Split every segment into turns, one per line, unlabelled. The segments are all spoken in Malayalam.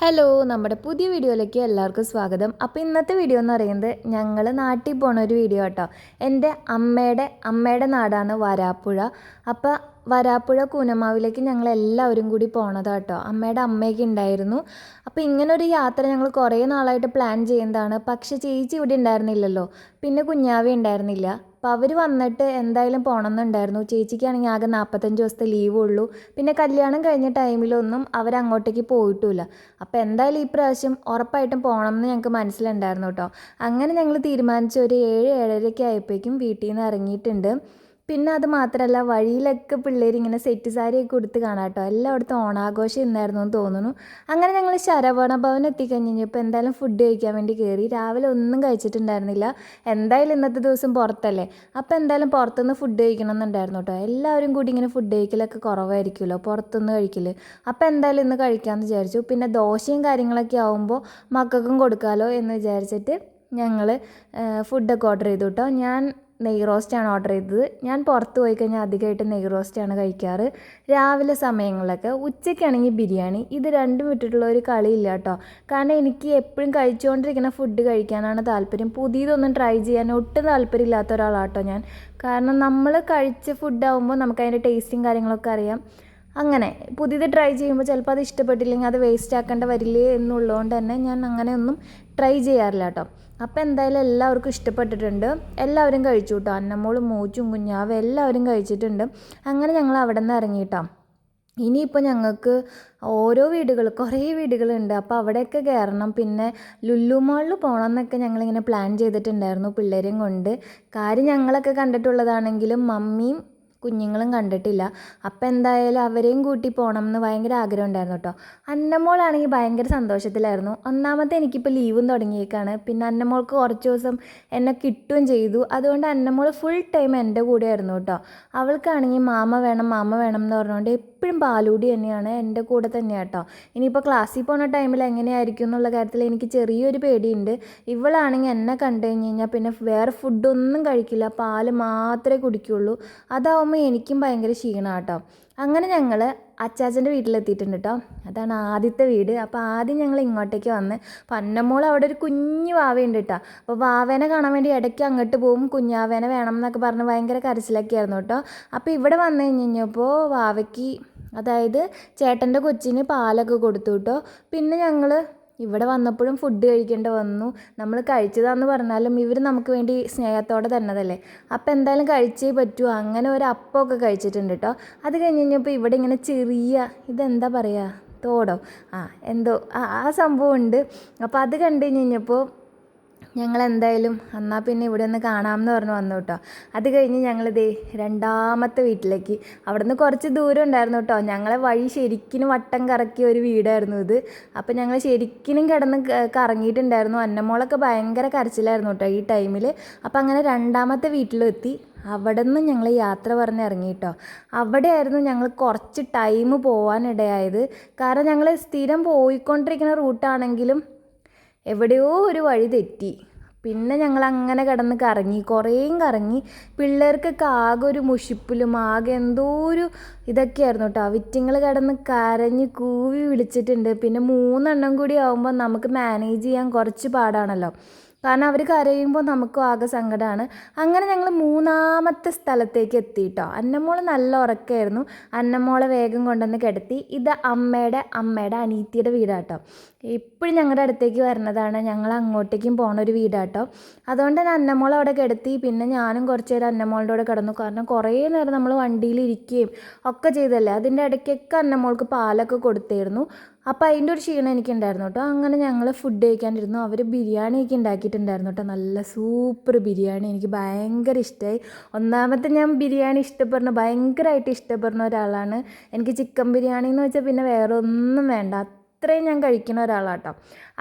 ഹലോ, നമ്മുടെ പുതിയ വീഡിയോയിലേക്ക് എല്ലാവർക്കും സ്വാഗതം. അപ്പോൾ ഇന്നത്തെ വീഡിയോ എന്ന് പറയുന്നത് ഞങ്ങൾ നാട്ടിൽ പോണ ഒരു വീഡിയോ കേട്ടോ. എൻ്റെ അമ്മയുടെ നാടാണ് വരാപ്പുഴ. അപ്പോൾ വരാപ്പുഴ കൂനമാവിലേക്ക് ഞങ്ങൾ എല്ലാവരും കൂടി പോണതാണ് കേട്ടോ. അമ്മയുടെ അമ്മയൊക്കെ ഉണ്ടായിരുന്നു. അപ്പോൾ ഇങ്ങനൊരു യാത്ര ഞങ്ങൾ കുറേ നാളായിട്ട് പ്ലാൻ ചെയ്യുന്നതാണ്. പക്ഷേ ചേച്ചി ഇവിടെ ഉണ്ടായിരുന്നില്ലല്ലോ, പിന്നെ കുഞ്ഞാവി ഉണ്ടായിരുന്നില്ല. അപ്പോൾ അവർ വന്നിട്ട് എന്തായാലും പോകണമെന്നുണ്ടായിരുന്നു. ചേച്ചിക്കാണെങ്കിൽ ആകെ 45 ദിവസത്തെ ലീവ് ഉള്ളൂ. പിന്നെ കല്യാണം കഴിഞ്ഞ ടൈമിലൊന്നും അവരങ്ങോട്ടേക്ക് പോയിട്ടുമില്ല. അപ്പോൾ എന്തായാലും ഈ പ്രാവശ്യം ഉറപ്പായിട്ടും പോകണം എന്ന് ഞങ്ങൾക്ക് മനസ്സിലുണ്ടായിരുന്നു കേട്ടോ. അങ്ങനെ ഞങ്ങൾ തീരുമാനിച്ച ഒരു 7-7:30 ആയപ്പോഴേക്കും വീട്ടിൽ നിന്ന് ഇറങ്ങിയിട്ടുണ്ട്. പിന്നെ അത് മാത്രമല്ല, വഴിയിലൊക്കെ പിള്ളേർ ഇങ്ങനെ സെറ്റ് സാരിയൊക്കെ കൊടുത്ത് കാണാം കേട്ടോ. എല്ലായിടത്തും ഓണാഘോഷം ഇന്നായിരുന്നു എന്ന് തോന്നുന്നു. അങ്ങനെ ഞങ്ങൾ ശരവണ ഭവൻ എത്തിക്കഴിഞ്ഞപ്പോൾ എന്തായാലും ഫുഡ് കഴിക്കാൻ വേണ്ടി കയറി. രാവിലെ ഒന്നും കഴിച്ചിട്ടുണ്ടായിരുന്നില്ല. എന്തായാലും ഇന്നത്തെ ദിവസം പുറത്തല്ലേ, അപ്പോൾ എന്തായാലും പുറത്തുനിന്ന് ഫുഡ് കഴിക്കണം എന്നുണ്ടായിരുന്നു കേട്ടോ. എല്ലാവരും കൂടി ഇങ്ങനെ ഫുഡ് കഴിക്കലൊക്കെ കുറവായിരിക്കുമല്ലോ, പുറത്തുനിന്ന് കഴിക്കൽ. അപ്പോൾ എന്തായാലും ഇന്ന് കഴിക്കാമെന്ന് വിചാരിച്ചു. പിന്നെ ദോശയും കാര്യങ്ങളൊക്കെ ആകുമ്പോൾ മക്കൾക്കും കൊടുക്കാമല്ലോ എന്ന് വിചാരിച്ചിട്ട് ഞങ്ങൾ ഫുഡൊക്കെ ഓർഡർ ചെയ്തു കേട്ടോ. ഞാൻ നെയ് റോസ്റ്റാണ് ഓർഡർ ചെയ്തത്. ഞാൻ പുറത്ത് പോയി കഴിഞ്ഞാൽ അധികമായിട്ട് നെയ് റോസ്റ്റാണ് കഴിക്കാറ് രാവിലെ സമയങ്ങളിലൊക്കെ. ഉച്ചയ്ക്കാണെങ്കിൽ ബിരിയാണി. ഇത് രണ്ടും വിട്ടിട്ടുള്ള ഒരു കളിയില്ല കേട്ടോ. കാരണം എനിക്ക് എപ്പോഴും കഴിച്ചുകൊണ്ടിരിക്കുന്ന ഫുഡ് കഴിക്കാനാണ് താല്പര്യം. പുതിയതൊന്നും ട്രൈ ചെയ്യാൻ ഒട്ടും താല്പര്യമില്ലാത്ത ഒരാളാട്ടോ ഞാൻ. കാരണം നമ്മൾ കഴിച്ച ഫുഡാകുമ്പോൾ നമുക്ക് അതിൻ്റെ ടേസ്റ്റും കാര്യങ്ങളൊക്കെ അറിയാം. അങ്ങനെ പുതിയത് ട്രൈ ചെയ്യുമ്പോൾ ചിലപ്പോൾ അത് ഇഷ്ടപ്പെട്ടില്ലെങ്കിൽ അത് വേസ്റ്റ് ആക്കേണ്ട വരില്ലേ എന്നുള്ളതുകൊണ്ട് തന്നെ ഞാൻ അങ്ങനെയൊന്നും ട്രൈ ചെയ്യാറില്ല കേട്ടോ. അപ്പോൾ എന്തായാലും എല്ലാവർക്കും ഇഷ്ടപ്പെട്ടിട്ടുണ്ട്. എല്ലാവരും കഴിച്ചു കേട്ടോ. അന്നമ്മോളും മൂച്ചും കുഞ്ഞാവും എല്ലാവരും കഴിച്ചിട്ടുണ്ട്. അങ്ങനെ ഞങ്ങൾ അവിടെ നിന്ന് ഇറങ്ങിയിട്ടോ. ഇനിയിപ്പോൾ ഞങ്ങൾക്ക് ഓരോ കുറേ വീടുകളുണ്ട്. അപ്പോൾ അവിടെയൊക്കെ കയറണം. പിന്നെ ലുലു മാളിൽ പോകണം എന്നൊക്കെ ഞങ്ങളിങ്ങനെ പ്ലാൻ ചെയ്തിട്ടുണ്ടായിരുന്നു പിള്ളേരെയും കൊണ്ട്. കാര്യം ഞങ്ങളൊക്കെ കണ്ടിട്ടുള്ളതാണെങ്കിലും മമ്മിയും കുഞ്ഞുങ്ങളും കണ്ടിട്ടില്ല. അപ്പം എന്തായാലും അവരെയും കൂട്ടി പോകണം എന്ന് ഭയങ്കര ആഗ്രഹം ഉണ്ടായിരുന്നു കേട്ടോ. അന്നമോളാണെങ്കിൽ ഭയങ്കര സന്തോഷത്തിലായിരുന്നു. ഒന്നാമത്തെ എനിക്കിപ്പോൾ ലീവും തുടങ്ങിയേക്കാണ്. പിന്നെ അന്നമോൾക്ക് കുറച്ച് ദിവസം എന്നെ കിട്ടുകയും ചെയ്തു. അതുകൊണ്ട് അന്നമോൾ ഫുൾ ടൈം എൻ്റെ കൂടെ ആയിരുന്നു കേട്ടോ. അവൾക്കാണെങ്കിൽ മാമ വേണം എന്ന് പറഞ്ഞുകൊണ്ട് എപ്പോഴും പാലൂടി തന്നെയാണ്, എൻ്റെ കൂടെ തന്നെയാണ് കേട്ടോ. ഇനിയിപ്പോൾ ക്ലാസ്സിൽ പോകുന്ന ടൈമിൽ എങ്ങനെയായിരിക്കും എന്നുള്ള കാര്യത്തിൽ എനിക്ക് ചെറിയൊരു പേടിയുണ്ട്. ഇവളാണെങ്കിൽ എന്നെ കണ്ടു കഴിഞ്ഞാൽ പിന്നെ വേറെ ഫുഡൊന്നും കഴിക്കില്ല, പാല് മാത്രമേ കുടിക്കുകയുള്ളൂ. അതാവുമ്പോൾ എനിക്കും ഭയങ്കര ക്ഷീണമാണ് കേട്ടോ. അങ്ങനെ ഞങ്ങൾ അച്ചാച്ചൻ്റെ വീട്ടിലെത്തിയിട്ടുണ്ട് കേട്ടോ. അതാണ് ആദ്യത്തെ വീട്. അപ്പോൾ ആദ്യം ഞങ്ങൾ ഇങ്ങോട്ടേക്ക് വന്ന് പന്നമോൾ അവിടെ ഒരു കുഞ്ഞു വാവയുണ്ട് കേട്ടോ. അപ്പോൾ വാവേനെ കാണാൻ വേണ്ടി ഇടയ്ക്ക് അങ്ങോട്ട് പോകും. കുഞ്ഞാവേനെ വേണം എന്നൊക്കെ പറഞ്ഞ് ഭയങ്കര കരച്ചിലൊക്കെ ആയിരുന്നു കേട്ടോ. അപ്പോൾ ഇവിടെ വന്നു കഴിഞ്ഞപ്പോൾ വാവയ്ക്ക്, അതായത് ചേട്ടൻ്റെ കൊച്ചിന് പാലൊക്കെ കൊടുത്തു കേട്ടോ. പിന്നെ ഞങ്ങൾ ഇവിടെ വന്നപ്പോഴും ഫുഡ് കഴിക്കേണ്ടി വന്നു. നമ്മൾ കഴിച്ചതാന്ന് പറഞ്ഞാലും ഇവർ നമുക്ക് വേണ്ടി സ്നേഹത്തോടെ തന്നതല്ലേ. അപ്പോൾ എന്തായാലും കഴിച്ചേ പറ്റൂ. അങ്ങനെ ഒരു അപ്പമൊക്കെ കഴിച്ചിട്ടുണ്ട് കേട്ടോ. അത് കഴിഞ്ഞപ്പോൾ ഇവിടെ ഇങ്ങനെ ചെറിയ ഇതെന്താ പറയുക, തോടോ എന്തോ ആ സംഭവം ഉണ്ട്. അപ്പോൾ അത് കണ്ടു കഴിഞ്ഞപ്പോൾ ഞങ്ങൾ എന്തായാലും എന്നാൽ പിന്നെ ഇവിടെ ഒന്ന് കാണാമെന്ന് പറഞ്ഞ് വന്നു കേട്ടോ. അത് കഴിഞ്ഞ് ഞങ്ങളിതേ രണ്ടാമത്തെ വീട്ടിലേക്ക്. അവിടെ നിന്ന് കുറച്ച് ദൂരം ഉണ്ടായിരുന്നു കേട്ടോ. ഞങ്ങളെ വഴി ശരിക്കും വട്ടം കറക്കിയ ഒരു വീടായിരുന്നു ഇത്. അപ്പോൾ ഞങ്ങൾ ശരിക്കും കിടന്ന് കറങ്ങിയിട്ടുണ്ടായിരുന്നു. അന്നമോളൊക്കെ ഭയങ്കര കരച്ചിലായിരുന്നു കേട്ടോ ഈ ടൈമിൽ. അപ്പോൾ അങ്ങനെ രണ്ടാമത്തെ വീട്ടിലെത്തി. അവിടെ നിന്ന് ഞങ്ങൾ യാത്ര പറഞ്ഞ് ഇറങ്ങി കേട്ടോ. അവിടെയായിരുന്നു ഞങ്ങൾ കുറച്ച് ടൈം പോകാനിടയായത്. കാരണം ഞങ്ങൾ സ്ഥിരം പോയിക്കൊണ്ടിരിക്കുന്ന റൂട്ടാണെങ്കിലും എവിടെയോ ഒരു വഴി തെറ്റി. പിന്നെ ഞങ്ങൾ അങ്ങനെ കിടന്ന് കറങ്ങി. പിള്ളേർക്കൊക്കെ ആകെ ഒരു മുഷിപ്പിലും ആകെ എന്തോ ഒരു ഇതൊക്കെയായിരുന്നു കേട്ടോ. വിറ്റിങ്ങൾ കിടന്ന് കരഞ്ഞ് കൂവി വിളിച്ചിട്ടുണ്ട്. പിന്നെ 3 എണ്ണം കൂടി ആകുമ്പോൾ നമുക്ക് മാനേജ് ചെയ്യാൻ കുറച്ച് പാടാണല്ലോ. കാരണം അവർ കരയുമ്പോൾ നമുക്കും ആകെ സങ്കടമാണ്. അങ്ങനെ ഞങ്ങൾ 3ാമത്തെ സ്ഥലത്തേക്ക് എത്തി കേട്ടോ. അന്നമോൾ നല്ല ഉറക്കമായിരുന്നു. അന്നമോളെ വേഗം കൊണ്ടുവന്ന് കിടത്തി. ഇത് അമ്മയുടെ അനീത്തിയുടെ വീടാട്ടോ. ഇപ്പോഴും ഞങ്ങളുടെ അടുത്തേക്ക് വരുന്നതാണ്. ഞങ്ങൾ അങ്ങോട്ടേക്കും പോകണ ഒരു വീടാട്ടോ. അതുകൊണ്ട് തന്നെ അന്നമോൾ അവിടെ കിടത്തി. പിന്നെ ഞാനും കുറച്ച് നേരം അന്നമോളുടെ കൂടെ കിടന്നു. കാരണം കുറേ നേരം നമ്മൾ വണ്ടിയിൽ ഇരിക്കുകയും ഒക്കെ ചെയ്തല്ലേ. അതിൻ്റെ ഇടയ്ക്കൊക്കെ അന്നമോൾക്ക് പാലൊക്കെ കൊടുത്തായിരുന്നു. അപ്പോൾ അതിൻ്റെ ഒരു ക്ഷീണം എനിക്കുണ്ടായിരുന്നു കേട്ടോ. അങ്ങനെ ഞങ്ങൾ ഫുഡ് കഴിക്കാനിരുന്നു. അവർ ബിരിയാണിയൊക്കെ ഉണ്ടാക്കിയിട്ടുണ്ടായിരുന്നു കേട്ടോ. നല്ല സൂപ്പർ ബിരിയാണി, എനിക്ക് ഭയങ്കര ഇഷ്ടമായി. ഒന്നാമത്തെ ഞാൻ ബിരിയാണി ഭയങ്കരമായിട്ട് ഇഷ്ടപ്പെടുന്ന ഒരാളാണ്. എനിക്ക് ചിക്കൻ ബിരിയാണി എന്ന് വെച്ചാൽ പിന്നെ വേറെ ഒന്നും വേണ്ട, അത്രയും ഞാൻ കഴിക്കുന്ന ഒരാളാട്ടോ.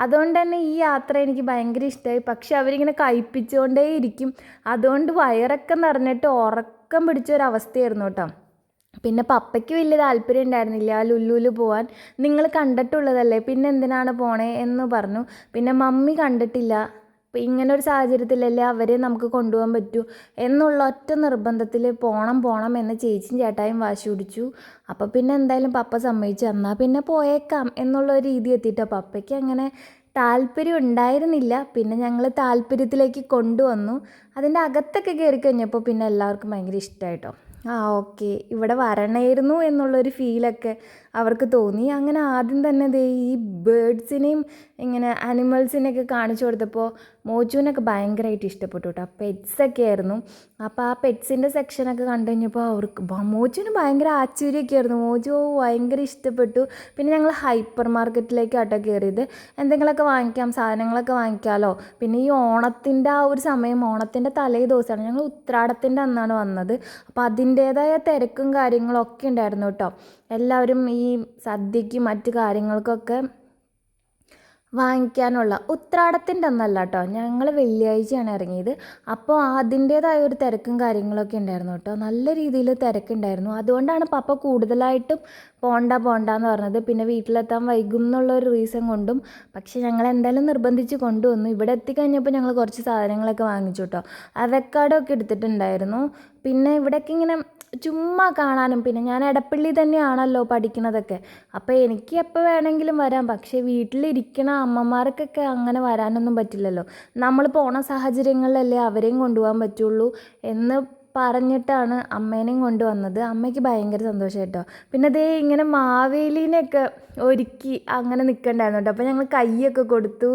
അതുകൊണ്ട് തന്നെ ഈ യാത്ര എനിക്ക് ഭയങ്കര ഇഷ്ടമായി. പക്ഷെ അവരിങ്ങനെ കഴിപ്പിച്ചുകൊണ്ടേ ഇരിക്കും. അതുകൊണ്ട് വയറൊക്കെ നിറഞ്ഞിട്ട് ഉറക്കം പിടിച്ച ഒരവസ്ഥയായിരുന്നു കേട്ടോ. പിന്നെ പപ്പയ്ക്ക് വലിയ താല്പര്യം ഉണ്ടായിരുന്നില്ല ലുലുവിൽ പോകാൻ. നിങ്ങൾ കണ്ടിട്ടുള്ളതല്ലേ, പിന്നെ എന്തിനാണ് പോണേ എന്ന് പറഞ്ഞു. പിന്നെ മമ്മി കണ്ടിട്ടില്ല. ഇങ്ങനെ ഒരു സാഹചര്യത്തിലല്ലേ അവരെ നമുക്ക് കൊണ്ടുപോകാൻ പറ്റൂ എന്നുള്ള ഒറ്റ നിർബന്ധത്തിൽ പോകണം എന്ന് ചേച്ചിയും ചേട്ടായും വാശി പിടിച്ചു. അപ്പോൾ പിന്നെ എന്തായാലും പപ്പ സമ്മതിച്ചു. എന്നാൽ പിന്നെ പോയേക്കാം എന്നുള്ളൊരു രീതി എത്തിയിട്ടോ. പപ്പയ്ക്ക് അങ്ങനെ താല്പര്യം ഉണ്ടായിരുന്നില്ല. പിന്നെ ഞങ്ങൾ താല്പര്യത്തിലേക്ക് കൊണ്ടുവന്നു. അതിൻ്റെ അകത്തൊക്കെ കയറി കഴിഞ്ഞപ്പോൾ പിന്നെ എല്ലാവർക്കും ഭയങ്കര ഇഷ്ടമായിട്ടോ. ഓക്കെ, ഇവിടെ വരണമായിരുന്നു എന്നുള്ളൊരു ഫീലൊക്കെ അവർക്ക് തോന്നി. അങ്ങനെ ആദ്യം തന്നെ ദേ ഈ ബേഡ്സിനെയും ഇങ്ങനെ ആനിമൽസിനെയൊക്കെ കാണിച്ചു കൊടുത്തപ്പോൾ മോജുവിനൊക്കെ ഭയങ്കരമായിട്ട് ഇഷ്ടപ്പെട്ടു കേട്ടോ. പെറ്റ്സൊക്കെ ആയിരുന്നു. അപ്പോൾ ആ പെറ്റ്സിൻ്റെ സെക്ഷനൊക്കെ കണ്ടു കഴിഞ്ഞപ്പോൾ അവർക്ക് മോജുവിന് ഭയങ്കര ആശ്ചര്യമൊക്കെ ആയിരുന്നു. മോജു ഭയങ്കര ഇഷ്ടപ്പെട്ടു. പിന്നെ ഞങ്ങൾ ഹൈപ്പർ മാർക്കറ്റിലേക്കാട്ടോ കയറിയത്. എന്തെങ്കിലുമൊക്കെ വാങ്ങിക്കാം, സാധനങ്ങളൊക്കെ വാങ്ങിക്കാമല്ലോ. പിന്നെ ഈ ഓണത്തിൻ്റെ ആ ഒരു സമയം, ഓണത്തിൻ്റെ തലേ ദിവസമാണ്, ഞങ്ങൾ ഉത്രാടത്തിൻ്റെ അന്നാണ് വന്നത്. അപ്പോൾ അതിൻ്റേതായ തിരക്കും കാര്യങ്ങളൊക്കെ ഉണ്ടായിരുന്നു കേട്ടോ. എല്ലാവരും ഈ സദ്യയ്ക്കും മറ്റു കാര്യങ്ങൾക്കൊക്കെ വാങ്ങിക്കാനുള്ള ഉത്രാടത്തിൻ്റെ അന്നല്ല കേട്ടോ, ഞങ്ങൾ വെള്ളിയാഴ്ചയാണ് ഇറങ്ങിയത്. അപ്പോൾ അതിൻ്റേതായ ഒരു തിരക്കും കാര്യങ്ങളൊക്കെ ഉണ്ടായിരുന്നു കേട്ടോ. നല്ല രീതിയിൽ തിരക്കുണ്ടായിരുന്നു. അതുകൊണ്ടാണ് പപ്പ കൂടുതലായിട്ടും പോണ്ടെന്ന് പറഞ്ഞത്. പിന്നെ വീട്ടിലെത്താൻ വൈകും എന്നുള്ളൊരു റീസൺ കൊണ്ടും. പക്ഷേ ഞങ്ങൾ എന്തായാലും നിർബന്ധിച്ച് കൊണ്ടുവന്നു. ഇവിടെ എത്തിക്കഴിഞ്ഞപ്പോൾ ഞങ്ങൾ കുറച്ച് സാധനങ്ങളൊക്കെ വാങ്ങിച്ചു കേട്ടോ. അവക്കാഡോ ഒക്കെ എടുത്തിട്ടുണ്ടായിരുന്നു. പിന്നെ ഇവിടെയൊക്കെ ഇങ്ങനെ ചുമ്മാ കാണാനും, പിന്നെ ഞാൻ എടപ്പള്ളി തന്നെയാണല്ലോ പഠിക്കുന്നതൊക്കെ. അപ്പോൾ എനിക്ക് എപ്പോൾ വേണമെങ്കിലും വരാം. പക്ഷേ വീട്ടിലിരിക്കണ അമ്മമാർക്കൊക്കെ അങ്ങനെ വരാനൊന്നും പറ്റില്ലല്ലോ. നമ്മൾ പോണ സാഹചര്യങ്ങളിലല്ലേ അവരെയും കൊണ്ടുപോകാൻ പറ്റുള്ളൂ എന്ന് പറഞ്ഞിട്ടാണ് അമ്മേനെയും കൊണ്ടുവന്നത്. അമ്മയ്ക്ക് ഭയങ്കര സന്തോഷം കേട്ടോ. പിന്നെ അതേ ഇങ്ങനെ മാവേലീനെയൊക്കെ ഒരുക്കി അങ്ങനെ നിൽക്കണ്ടായിരുന്നു കേട്ടോ. അപ്പോൾ ഞങ്ങൾ കൈയൊക്കെ കൊടുത്തു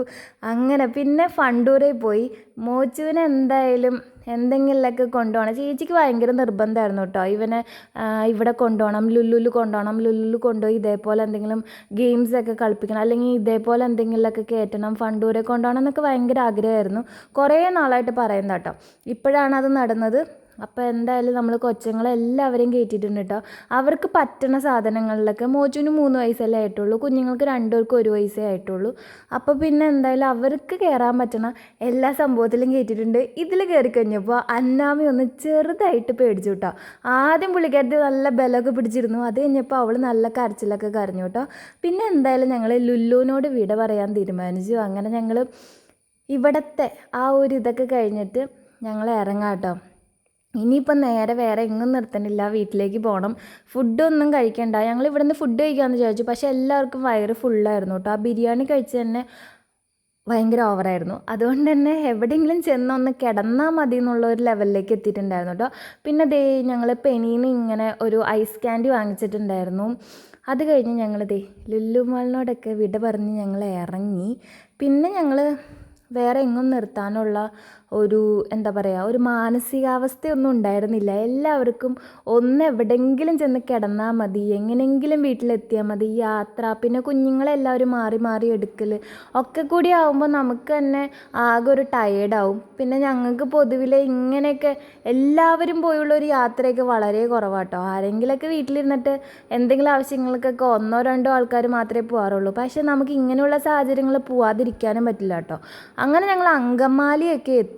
അങ്ങനെ. പിന്നെ ഫണ്ടൂരയിൽ പോയി. മോച്ചുവിനെ എന്തായാലും എന്തെങ്കിലുമൊക്കെ കൊണ്ടുപോകണം. ചേച്ചിക്ക് ഭയങ്കര നിർബന്ധമായിരുന്നു കേട്ടോ ഇവനെ ഇവിടെ കൊണ്ടുപോകണം, ലുലുവിൽ കൊണ്ടുപോയി ഇതേപോലെ എന്തെങ്കിലും ഗെയിംസൊക്കെ കളിപ്പിക്കണം, അല്ലെങ്കിൽ ഇതേപോലെ എന്തെങ്കിലുമൊക്കെ കയറ്റണം, ഫണ്ടൂരെ കൊണ്ടുപോകണം എന്നൊക്കെ ഭയങ്കര ആഗ്രഹമായിരുന്നു. കുറേ നാളായിട്ട് പറയുന്നത് കേട്ടോ. ഇപ്പോഴാണ് അത് നടന്നത്. അപ്പോൾ എന്തായാലും നമ്മൾ കൊച്ചുങ്ങളെല്ലാവരെയും കയറ്റിയിട്ടുണ്ട് കേട്ടോ. അവർക്ക് പറ്റുന്ന സാധനങ്ങളിലൊക്കെ. മോച്ചുവിന് 3 വയസ്സല്ലേ ആയിട്ടുള്ളൂ, കുഞ്ഞുങ്ങൾക്ക് 2 പേർക്കും 1 വയസ്സേ ആയിട്ടുള്ളൂ. അപ്പോൾ പിന്നെ എന്തായാലും അവർക്ക് കയറാൻ പറ്റണ എല്ലാ സംഭവത്തിലും കയറ്റിയിട്ടുണ്ട്. ഇതിൽ കയറി കഴിഞ്ഞപ്പോൾ അന്നാമി ഒന്ന് ചെറുതായിട്ട് പേടിച്ചു കേട്ടോ. ആദ്യം പുള്ളിക്കാരത്തി നല്ല ബലമൊക്കെ പിടിച്ചിരുന്നു. അത് കഴിഞ്ഞപ്പോൾ അവൾ നല്ല കരച്ചിലൊക്കെ കരഞ്ഞു കേട്ടോ. പിന്നെ എന്തായാലും ഞങ്ങൾ ലുലുവിനോട് വിട പറയാൻ തീരുമാനിച്ചു. അങ്ങനെ ഞങ്ങൾ ഇവിടുത്തെ ആ ഒരു ഇതൊക്കെ കഴിഞ്ഞിട്ട് ഞങ്ങൾ ഇറങ്ങാം കേട്ടോ. ഇനിയിപ്പം നേരെ വേറെ എങ്ങും നിർത്തണില്ല, വീട്ടിലേക്ക് പോകണം. ഫുഡൊന്നും കഴിക്കണ്ട. ഞങ്ങൾ ഇവിടെ നിന്ന് ഫുഡ് കഴിക്കാമെന്ന് വിചാരിച്ചു. പക്ഷേ എല്ലാവർക്കും വയറ് ഫുള്ളായിരുന്നു കേട്ടോ. ആ ബിരിയാണി കഴിച്ച് തന്നെ ഭയങ്കര ഓവറായിരുന്നു. അതുകൊണ്ട് തന്നെ എവിടെയെങ്കിലും ചെന്നൊന്ന് കിടന്നാൽ മതി എന്നുള്ളൊരു ലെവലിലേക്ക് എത്തിയിട്ടുണ്ടായിരുന്നു കേട്ടോ. പിന്നെ ദേ ഞങ്ങൾ പെനീന്ന് ഇങ്ങനെ ഒരു ഐസ് ക്യാൻഡി വാങ്ങിച്ചിട്ടുണ്ടായിരുന്നു. അത് കഴിഞ്ഞ് ഞങ്ങൾ ദേ ലുലു മാളിനോടൊക്കെ വിട പറഞ്ഞ് ഞങ്ങൾ ഇറങ്ങി. പിന്നെ ഞങ്ങൾ വേറെ എങ്ങും നിർത്താനുള്ള ഒരു എന്താ പറയുക, ഒരു മാനസികാവസ്ഥയൊന്നും ഉണ്ടായിരുന്നില്ല. എല്ലാവർക്കും ഒന്ന് എവിടെയെങ്കിലും ചെന്ന് കിടന്നാൽ മതി, എങ്ങനെയെങ്കിലും വീട്ടിലെത്തിയാൽ മതി. യാത്ര, പിന്നെ കുഞ്ഞുങ്ങളെല്ലാവരും മാറി മാറി എടുക്കൽ ഒക്കെ കൂടി ആകുമ്പോൾ നമുക്ക് തന്നെ ആകെ ഒരു ടയേർഡാവും. പിന്നെ ഞങ്ങൾക്ക് പൊതുവിലെ ഇങ്ങനെയൊക്കെ എല്ലാവരും പോയുള്ളൊരു യാത്രയൊക്കെ വളരെ കുറവാട്ടോ. ആരെങ്കിലുമൊക്കെ വീട്ടിലിരുന്നിട്ട് എന്തെങ്കിലും ആവശ്യങ്ങൾക്കൊക്കെ 1-2 ആൾക്കാർ മാത്രമേ പോകാറുള്ളൂ. പക്ഷേ നമുക്ക് ഇങ്ങനെയുള്ള സാഹചര്യങ്ങൾ പോവാതിരിക്കാനും പറ്റില്ല കേട്ടോ. അങ്ങനെ ഞങ്ങൾ അങ്കമാലിയൊക്കെ എത്തി.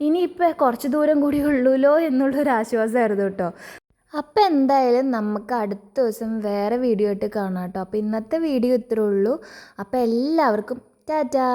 ഇനിയിപ്പോൾ കുറച്ച് ദൂരം കൂടി ഉള്ളൂല്ലോ എന്നുള്ളൊരു ആശ്വാസമായിരുന്നു കേട്ടോ. അപ്പോൾ എന്തായാലും നമുക്ക് അടുത്ത ദിവസം വേറെ വീഡിയോ ആയിട്ട് കാണാം കേട്ടോ. അപ്പോൾ ഇന്നത്തെ വീഡിയോ ഇത്രേ ഉള്ളൂ. അപ്പോൾ എല്ലാവർക്കും ടാറ്റാ.